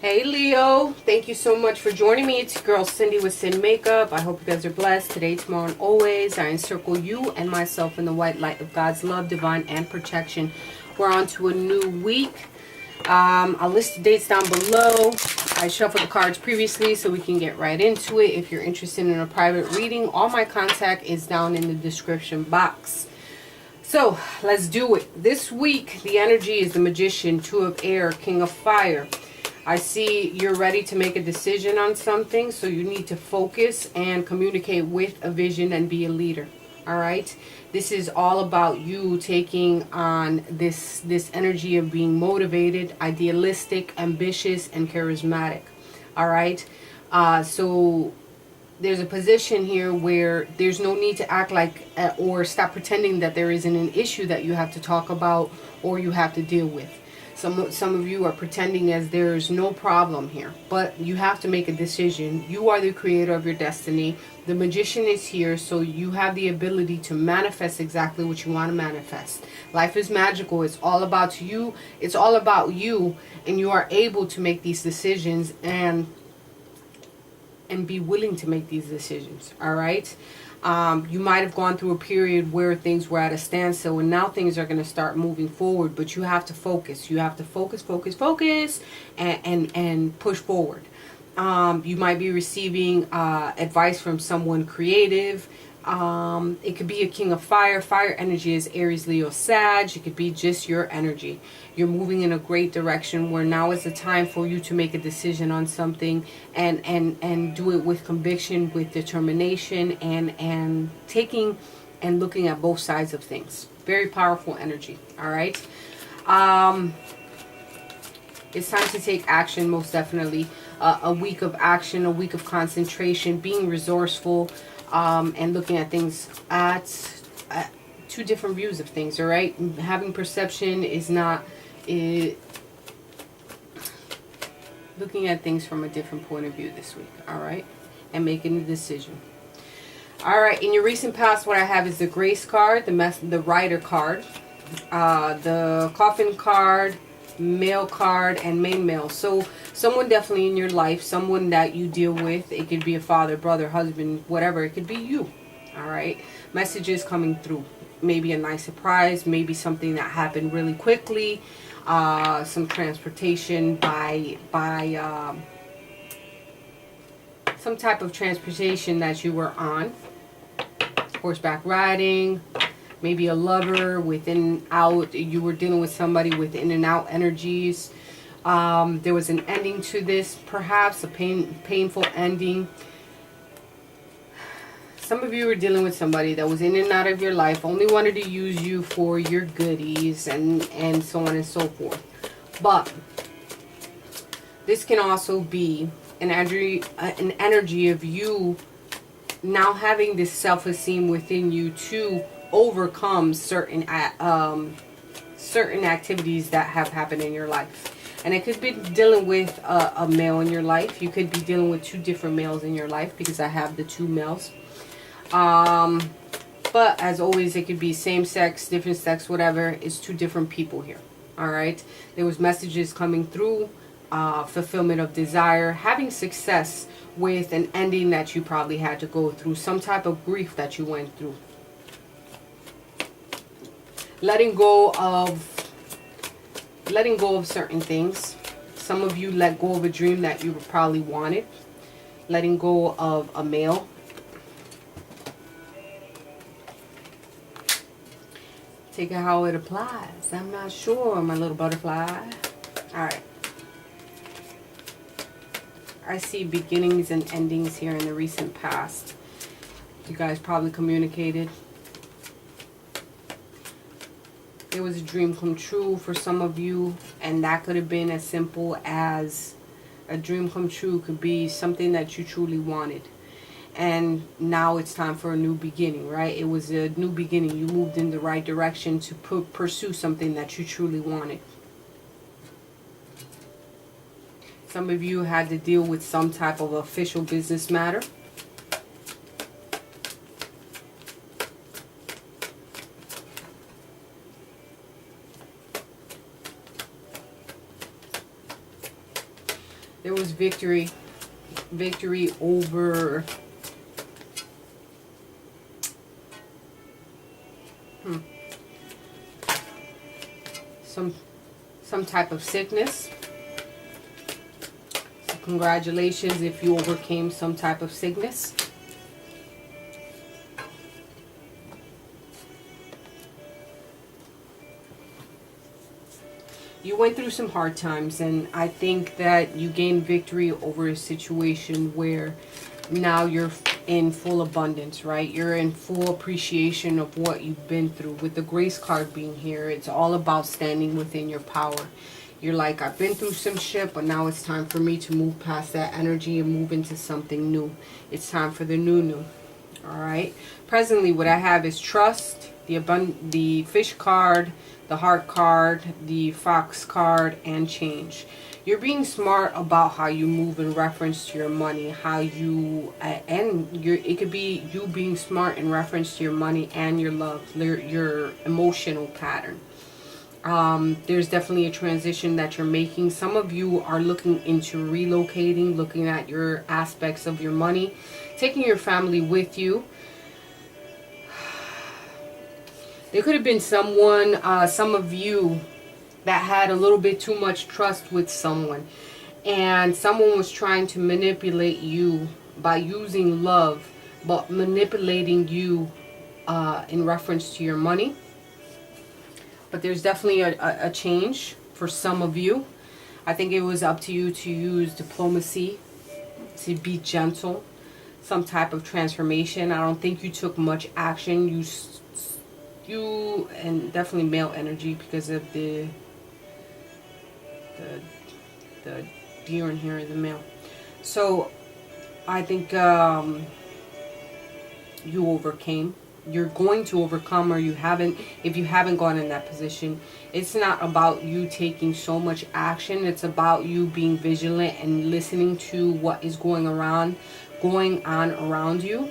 Hey Leo, thank you so much for joining me. It's your girl Cindy with Sin Makeup. I hope you guys are blessed today, tomorrow, and always. I encircle you and myself in the white light of God's love, divine, and protection. We're on to a new week. I'll list the dates down below. I shuffled the cards previously so we can get right into it. If you're interested in a private reading, all my contact is down in the description box. So let's do it. This week, the energy is the Magician, Two of Air, King of Fire. I see you're ready to make a decision on something, so you need to focus and communicate with a vision and be a leader. All right? This is all about you taking on this energy of being motivated, idealistic, ambitious, and charismatic. All right? So there's a position here where there's no need to act like or stop pretending that there isn't an issue that you have to talk about or you have to deal with. Some of you are pretending as there's no problem here, but you have to make a decision. You are the creator of your destiny. The Magician is here, so you have the ability to manifest exactly what you want to manifest. Life is magical. It's all about you. It's all about you, and you are able to make these decisions and be willing to make these decisions. All right. You might have gone through a period where things were at a standstill, and now things are going to start moving forward, but you have to focus. You have to focus, and push forward. You might be receiving advice from someone creative. It could be a King of Fire. Fire energy is Aries, Leo, Sag. It could be just your energy. You're moving in a great direction where now is the time for you to make a decision on something and do it with conviction, with determination, and taking and looking at both sides of things. Very powerful energy. All right. It's time to take action, most definitely. A week of action, a week of concentration, being resourceful, and looking at things at two different views of things. All right. Having perception is not looking at things from a different point of view this week. All right. And making a decision. All right. In your recent past, what I have is the Grace card, the Rider card, the Coffin card, Male card, and Main Male. So someone definitely in your life, someone that you deal with. It could be a father, brother, husband, whatever. It could be you. All right. Messages coming through. Maybe a nice surprise. Maybe something that happened really quickly. Some transportation by some type of transportation that you were on. Horseback riding. Maybe a lover, within out. You were dealing with somebody with in and out energies. There was an ending to this, perhaps a painful ending. Some of you were dealing with somebody that was in and out of your life, only wanted to use you for your goodies and so on and so forth. But this can also be an energy of you now having this self-esteem within you to overcome certain activities that have happened in your life. And it could be dealing with a male in your life. You could be dealing with two different males in your life, because I have the two males. But as always, it could be same sex, different sex, whatever. It's two different people here. All right. There was messages coming through, fulfillment of desire, having success with an ending that you probably had to go through, some type of grief that you went through. Letting go of certain things. Some of you let go of a dream that you probably wanted. Letting go of a male. Take it how it applies. I'm not sure, my little butterfly. Alright. I see beginnings and endings here in the recent past. You guys probably communicated. There was a dream come true for some of you, and that could have been as simple as a dream come true. Could be something that you truly wanted. And now it's time for a new beginning, right? It was a new beginning. You moved in the right direction to pursue something that you truly wanted. Some of you had to deal with some type of official business matter. There was victory over some type of sickness. So congratulations if you overcame some type of sickness. You went through some hard times, and I think that you gained victory over a situation where now you're in full abundance, right? You're in full appreciation of what you've been through. With the Grace card being here, it's all about standing within your power. You're like, I've been through some shit, but now it's time for me to move past that energy and move into something new. It's time for the new. All right. Presently, what I have is trust, the fish card, the heart card, the fox card, and change. You're being smart about how you move in reference to your money, how you, it could be you being smart in reference to your money and your love, your emotional pattern. There's definitely a transition that you're making. Some of you are looking into relocating, looking at your aspects of your money, taking your family with you. There could have been someone, some of you, that had a little bit too much trust with someone. And someone was trying to manipulate you by using love, but manipulating you in reference to your money. But there's definitely a change for some of you. I think it was up to you to use diplomacy, to be gentle, some type of transformation. I don't think you took much action. You and definitely male energy because of the deer in here is the male. So I think you overcame. You're going to overcome, or you haven't. If you haven't gone in that position, it's not about you taking so much action. It's about you being vigilant and listening to what is going on around you.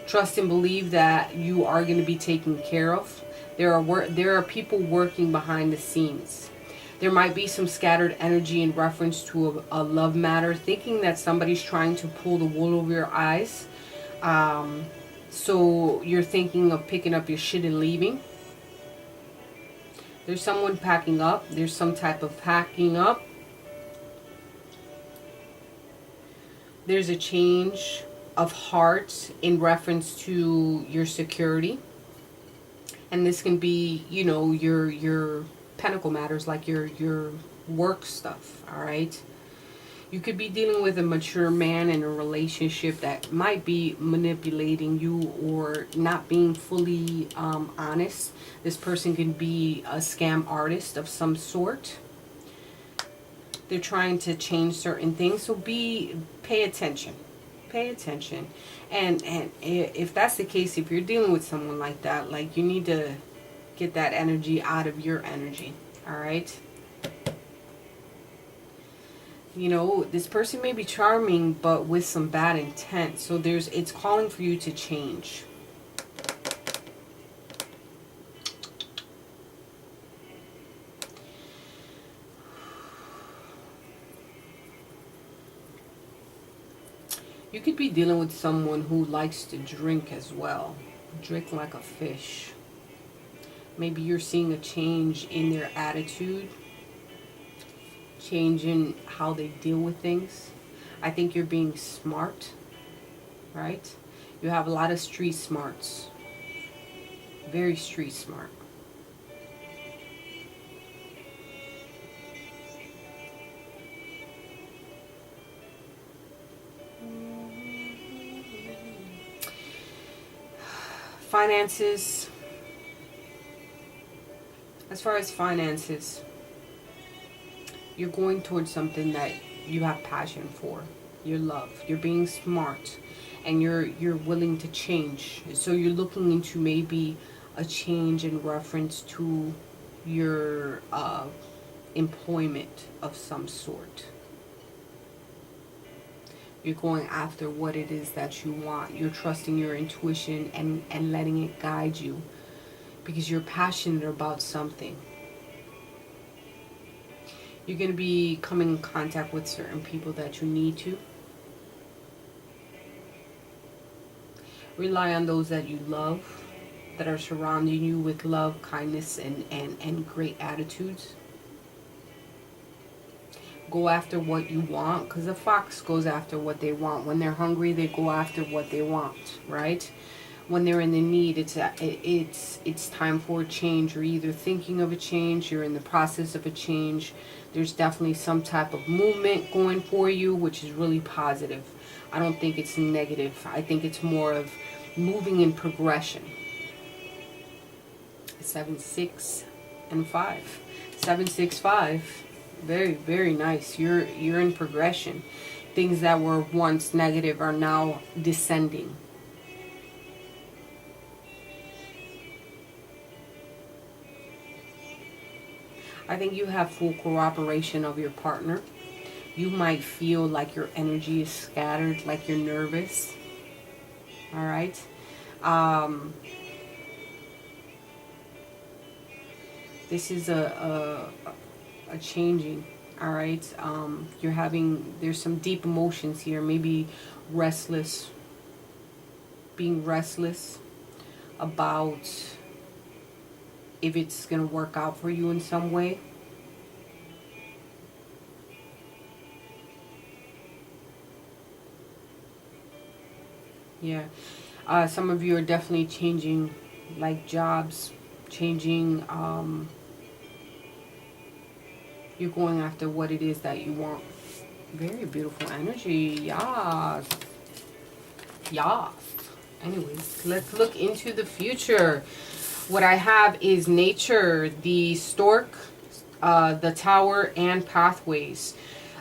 Trust and believe that you are going to be taken care of. There are people working behind the scenes. There might be some scattered energy in reference to a love matter, thinking that somebody's trying to pull the wool over your eyes. So you're thinking of picking up your shit and leaving. There's someone packing up. There's some type of packing up. There's a change of heart in reference to your security. And this can be, your pentacle matters, like your work stuff, all right? You could be dealing with a mature man in a relationship that might be manipulating you or not being fully honest. This person can be a scam artist of some sort. They're trying to change certain things, so pay attention. Pay attention. And if that's the case, if you're dealing with someone like that, like, you need to get that energy out of your energy, all right? This person may be charming, but with some bad intent. So it's calling for you to change. You could be dealing with someone who likes to drink as well. Drink like a fish. Maybe you're seeing a change in their attitude. Change in how they deal with things. I think you're being smart. Right? You have a lot of street smarts. Very street smart. Finances. As far as finances, you're going towards something that you have passion for. Your love. You're being smart, and you're willing to change. So you're looking into maybe a change in reference to your employment of some sort. You're going after what it is that you want. You're trusting your intuition and letting it guide you, because you're passionate about something. You're going to be coming in contact with certain people that you need to. Rely on those that you love, that are surrounding you with love, kindness, and great attitudes. Go after what you want, because the fox goes after what they want. When they're hungry, they go after what they want, right? When they're in the need, it's time for a change. You're either thinking of a change, you're in the process of a change. There's definitely some type of movement going for you, which is really positive. I don't think it's negative. I think it's more of moving in progression. 7, 6, and 5. 7, 6, 5. Very, very nice. You're in progression. Things that were once negative are now descending. I think you have full cooperation of your partner. You might feel like your energy is scattered, like you're nervous. All right. This is a changing. All right. There's some deep emotions here. Maybe restless. Being restless about if it's going to work out for you in some way. Yeah. Some of you are definitely changing, like jobs, changing. You're going after what it is that you want. Very beautiful energy. Yes. Yes. Anyways, let's look into the future. What I have is nature, the stork, the tower, and pathways.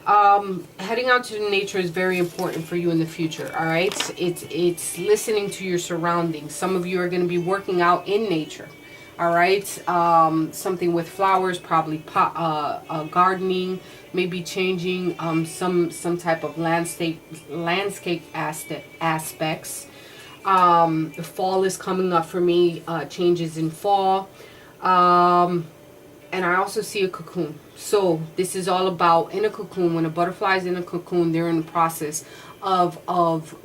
Heading out to nature is very important for you in the future. All right, it's listening to your surroundings. Some of you are going to be working out in nature. All right, something with flowers, probably gardening, maybe changing some type of landscape aspects. The fall is coming up for me. Changes in fall. And I also see a cocoon. So this is all about in a cocoon. When a butterfly is in a cocoon, they're in the process of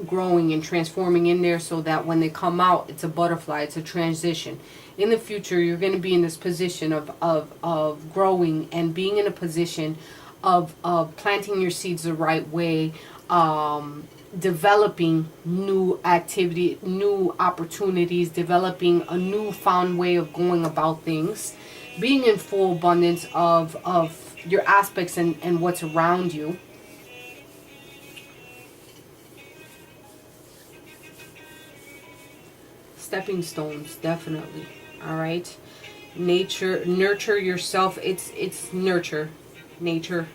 growing and transforming in there, so that when they come out, it's a butterfly. It's a transition. In the future, you're going to be in this position of growing and being in a position of planting your seeds the right way, developing new activity, new opportunities, developing a newfound way of going about things, being in full abundance of your aspects and what's around you. Stepping stones, definitely. All right. Nature, nurture yourself. It's nurture, nature,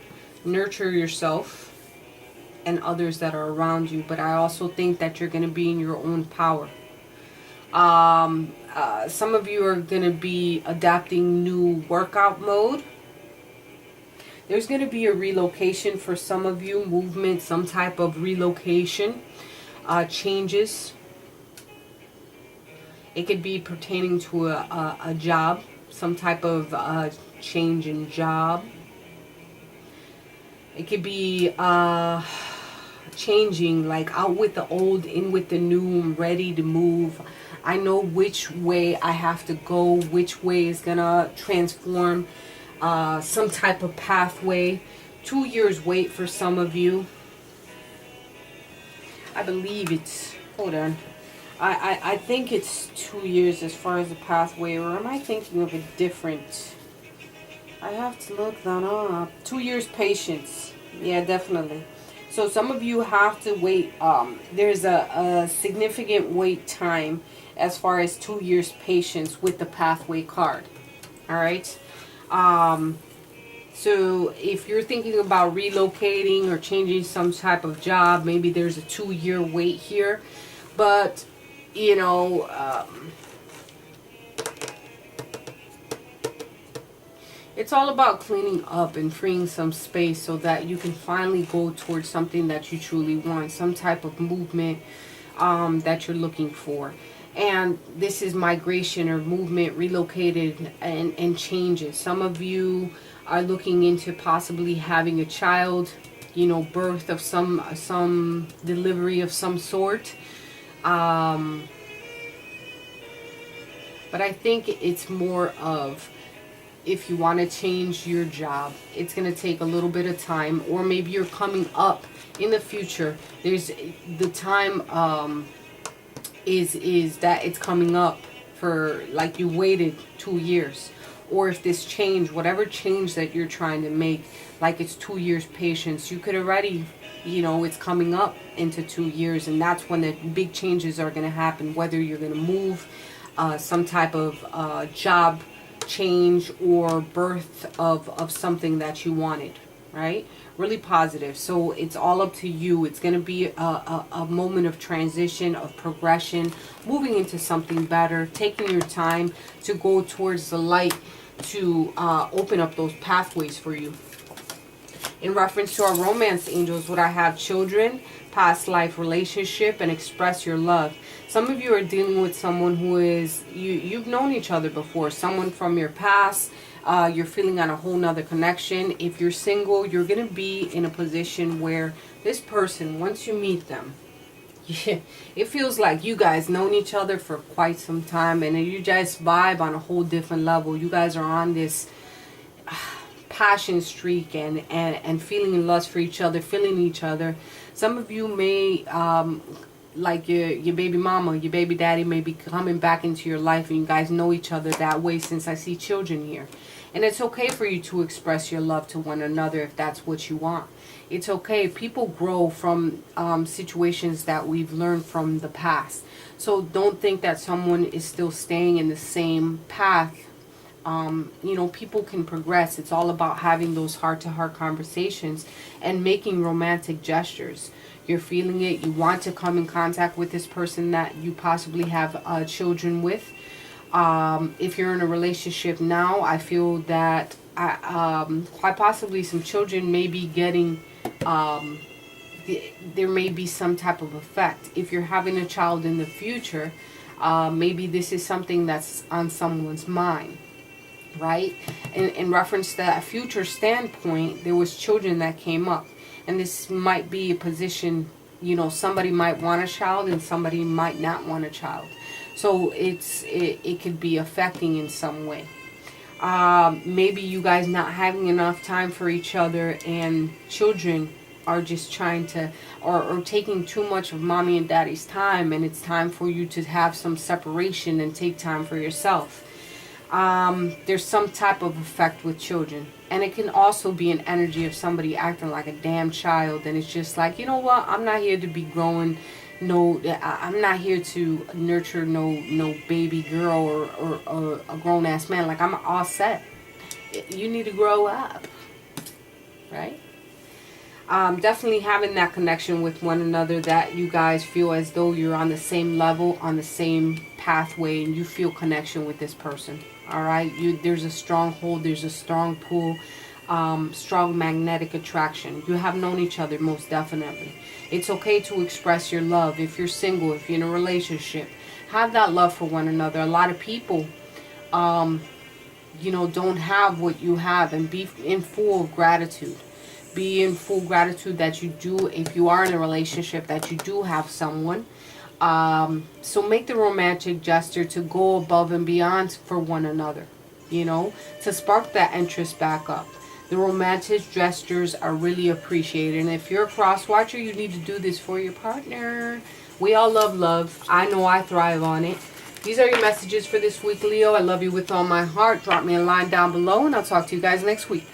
nurture yourself and others that are around you. But I also think that you're going to be in your own power. Some of you are going to be adapting new workout mode. There's going to be a relocation for some of you, movement, some type of relocation, changes. It could be pertaining to a job, some type of change in job. It could be changing, like out with the old, in with the new. I'm ready to move. I know which way I have to go, which way is going to transform, some type of pathway. 2 years wait for some of you. I believe it's, hold on. I think it's 2 years as far as the pathway, or am I thinking of a different? I have to look that up. 2 years patience. Yeah, definitely. So some of you have to wait. There's a significant wait time as far as 2 years patience with the pathway card. All right. So if you're thinking about relocating or changing some type of job, maybe there's a 2-year wait here. But you know, it's all about cleaning up and freeing some space so that you can finally go towards something that you truly want, some type of movement that you're looking for. And this is migration or movement, relocated, and changes. Some of you are looking into possibly having a child, you know, birth of some delivery of some sort. But I think it's more of, if you want to change your job, it's going to take a little bit of time, or maybe you're coming up in the future. There's the time is that it's coming up for, like, you waited 2 years, or if this change, whatever change that you're trying to make, like it's 2 years patience, you could already, you know, it's coming up into 2 years, and that's when the big changes are going to happen, whether you're going to move, some type of job change, or birth of something that you wanted, right? Really positive. So it's all up to you. It's going to be a moment of transition, of progression, moving into something better, taking your time to go towards the light, to open up those pathways for you. In reference to our romance angels, would I have children, past life relationship, and express your love? Some of you are dealing with someone who is, you've known each other before, someone from your past. You're feeling on a whole nother connection. If you're single, you're going to be in a position where this person, once you meet them, it feels like you guys known each other for quite some time, and you guys vibe on a whole different level. You guys are on this passion streak and feeling lust for each other, feeling each other. Some of you may, like your baby mama, your baby daddy may be coming back into your life, and you guys know each other that way, since I see children here. And it's okay for you to express your love to one another if that's what you want. It's okay. People grow from situations that we've learned from the past. So don't think that someone is still staying in the same path. You know, people can progress. It's all about having those heart-to-heart conversations and making romantic gestures. You're feeling it. You want to come in contact with this person that you possibly have children with. If you're in a relationship now, I feel that quite possibly some children may be getting, there may be some type of effect. If you're having a child in the future, maybe this is something that's on someone's mind, right? In reference to that future standpoint, there was children that came up. And this might be a position, you know, somebody might want a child and somebody might not want a child. So it could be affecting in some way. Maybe you guys not having enough time for each other, and children are just trying to, or taking too much of mommy and daddy's time, and it's time for you to have some separation and take time for yourself. There's some type of effect with children. And it can also be an energy of somebody acting like a damn child, and it's just like, you know what, I'm not here to be growing. No, I'm not here to nurture no baby girl or a grown-ass man. Like, I'm all set. You need to grow up, right? Definitely having that connection with one another, that you guys feel as though you're on the same level, on the same pathway, and you feel connection with this person. All right, there's a strong hold, there's a strong pull, strong magnetic attraction. You have known each other, most definitely. It's okay to express your love. If you're single, if you're in a relationship, have that love for one another. A lot of people, you know, don't have what you have, and be in full gratitude. Be in full gratitude that you do, if you are in a relationship, that you do have someone. So make the romantic gesture to go above and beyond for one another, you know, to spark that interest back up. The romantic gestures are really appreciated. And if you're a cross watcher, you need to do this for your partner. We all love love. I know I thrive on it. These are your messages for this week, Leo. I love you with all my heart. Drop me a line down below, and I'll talk to you guys next week.